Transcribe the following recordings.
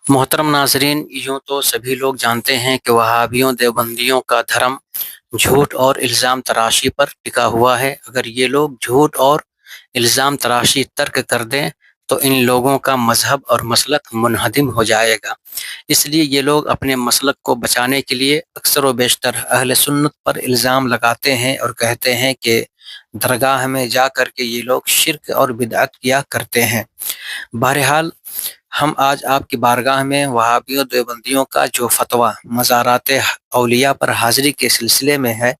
محترم ناظرین، یوں تو سبھی لوگ جانتے ہیں کہ وہابیوں دیوبندیوں کا دھرم جھوٹ اور الزام تراشی پر ٹکا ہوا ہے۔ اگر یہ لوگ جھوٹ اور الزام تراشی ترک کر دیں تو ان لوگوں کا مذہب اور مسلک منہدم ہو جائے گا۔ اس لیے یہ لوگ اپنے مسلک کو بچانے کے لیے اکثر و بیشتر اہل سنت پر الزام لگاتے ہیں اور کہتے ہیں کہ درگاہ میں جا کر کے یہ لوگ شرک اور بدعت کیا کرتے ہیں۔ بہرحال ہم آج آپ کی بارگاہ میں وہابیوں دیوبندیوں کا جو فتویٰ مزارات اولیاء پر حاضری کے سلسلے میں ہے،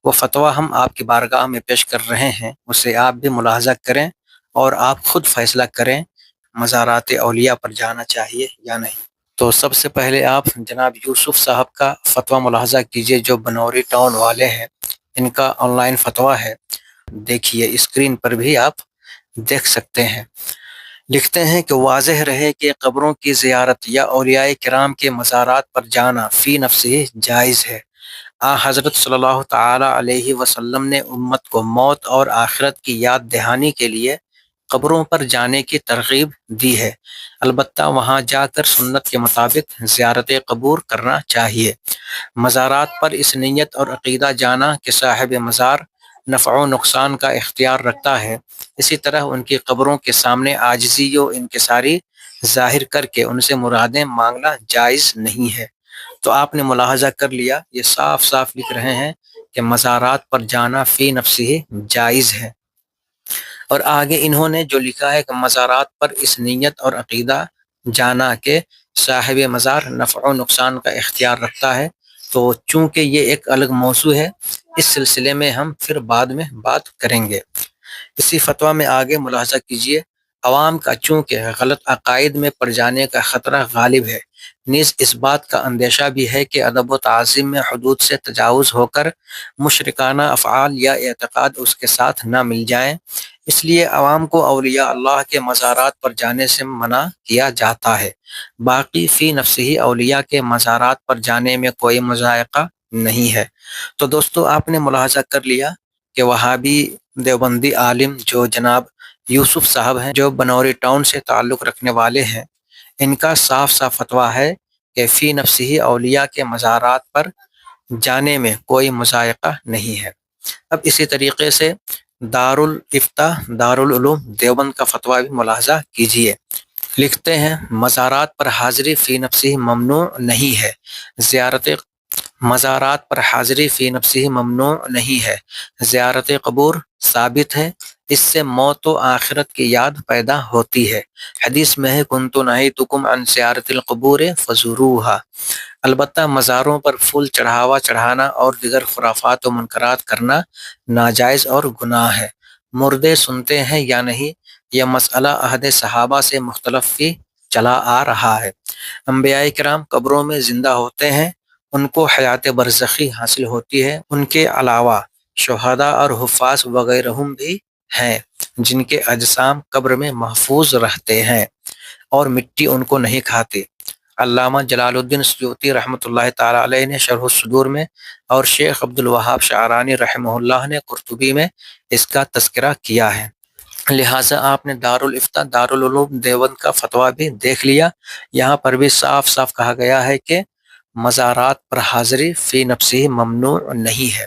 وہ فتویٰ ہم آپ کی بارگاہ میں پیش کر رہے ہیں۔ اسے آپ بھی ملاحظہ کریں اور آپ خود فیصلہ کریں مزارات اولیاء پر جانا چاہیے یا نہیں۔ تو سب سے پہلے آپ جناب یوسف صاحب کا فتویٰ ملاحظہ کیجئے، جو بنوری ٹاؤن والے ہیں۔ ان کا آن لائن فتویٰ ہے، دیکھیے اسکرین پر بھی آپ دیکھ سکتے ہیں۔ لکھتے ہیں کہ واضح رہے کہ قبروں کی زیارت یا اولیاء کرام کے مزارات پر جانا فی نفسہ جائز ہے۔ حضرت صلی اللہ تعالی علیہ وسلم نے امت کو موت اور آخرت کی یاد دہانی کے لیے قبروں پر جانے کی ترغیب دی ہے، البتہ وہاں جا کر سنت کے مطابق زیارت قبور کرنا چاہیے۔ مزارات پر اس نیت اور عقیدہ جانا کہ صاحب مزار نفع و نقصان کا اختیار رکھتا ہے، اسی طرح ان کی قبروں کے سامنے عاجزی و انکساری ظاہر کر کے ان سے مرادیں مانگنا جائز نہیں ہے۔ تو آپ نے ملاحظہ کر لیا، یہ صاف صاف لکھ رہے ہیں کہ مزارات پر جانا فی نفسہ جائز ہے۔ اور آگے انہوں نے جو لکھا ہے کہ مزارات پر اس نیت اور عقیدہ جانا کہ صاحب مزار نفع و نقصان کا اختیار رکھتا ہے، تو چونکہ یہ ایک الگ موضوع ہے، اس سلسلے میں ہم پھر بعد میں بات کریں گے۔ اسی فتویٰ میں آگے ملاحظہ کیجیے، عوام کا چونکہ غلط عقائد میں پڑ جانے کا خطرہ غالب ہے، نیز اس بات کا اندیشہ بھی ہے کہ ادب و تعظیم میں حدود سے تجاوز ہو کر مشرکانہ افعال یا اعتقاد اس کے ساتھ نہ مل جائیں، اس لیے عوام کو اولیاء اللہ کے مزارات پر جانے سے منع کیا جاتا ہے۔ باقی فی نفسہ اولیاء کے مزارات پر جانے میں کوئی مضائقہ نہیں ہے۔ تو دوستو، آپ نے ملاحظہ کر لیا کہ وہابی دیوبندی عالم جو جناب یوسف صاحب ہیں، جو بنوری ٹاؤن سے تعلق رکھنے والے ہیں، ان کا صاف صاف فتویٰ ہے کہ فی نفسہ اولیاء کے مزارات پر جانے میں کوئی مضائقہ نہیں ہے۔ اب اسی طریقے سے دارالفتہ دارالعلوم دیوبند کا فتویٰ بھی ملاحظہ کیجیے۔ لکھتے ہیں، مزارات پر حاضری فی نفسہ ممنوع نہیں ہے، زیارت مزارات پر حاضری فی نفسہ ممنوع نہیں ہے، زیارت قبور ثابت ہے، اس سے موت و آخرت کی یاد پیدا ہوتی ہے۔ حدیث میں ہے، کنت نہیتکم عن زیارت القبور فزوروہا۔ البتہ مزاروں پر پھول چڑھانا اور دیگر خرافات و منکرات کرنا ناجائز اور گناہ ہے۔ مردے سنتے ہیں یا نہیں، یہ مسئلہ عہد صحابہ سے مختلف ہی چلا آ رہا ہے۔ انبیاء کرام قبروں میں زندہ ہوتے ہیں، ان کو حیات برزخی حاصل ہوتی ہے۔ ان کے علاوہ شہداء اور حفاظ وغیرہ بھی ہیں جن کے اجسام قبر میں محفوظ رہتے ہیں اور مٹی ان کو نہیں کھاتی۔ علامہ جلال الدین سیوطی رحمۃ اللہ تعالی علیہ نے شرح الصدور میں اور شیخ عبد الوہاب شعرانی رحمہ اللہ نے قرطبی میں اس کا تذکرہ کیا ہے۔ لہٰذا آپ نے دارالفتہ دارالعلوم دیوبند کا فتویٰ بھی دیکھ لیا۔ یہاں پر بھی صاف صاف کہا گیا ہے کہ مزارات پر حاضری فی نفسہ ممنوع نہیں ہے۔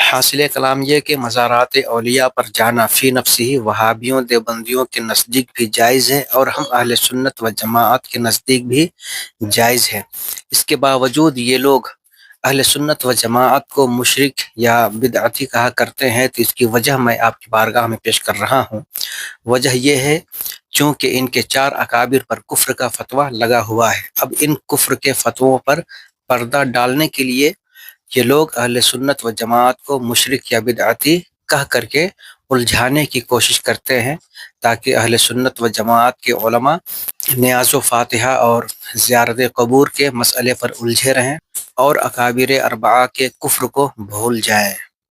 حاصل کلام یہ کہ مزارات اولیاء پر جانا فی نفسہ وہابیوں دیوبندیوں کے نزدیک بھی جائز ہے اور ہم اہل سنت و جماعت کے نزدیک بھی جائز ہے۔ اس کے باوجود یہ لوگ اہل سنت و جماعت کو مشرک یا بدعتی کہا کرتے ہیں، تو اس کی وجہ میں آپ کی بارگاہ میں پیش کر رہا ہوں۔ وجہ یہ ہے چونکہ ان کے 4 اکابر پر کفر کا فتویٰ لگا ہوا ہے۔ اب ان کفر کے فتووں پر پردہ ڈالنے کے لیے یہ لوگ اہل سنت و جماعت کو مشرک یا بدعتی کہہ کر کے الجھانے کی کوشش کرتے ہیں، تاکہ اہل سنت و جماعت کے علماء نیاز و فاتحہ اور زیارت قبور کے مسئلے پر الجھے رہیں اور اکابر اربعہ کے کفر کو بھول جائیں۔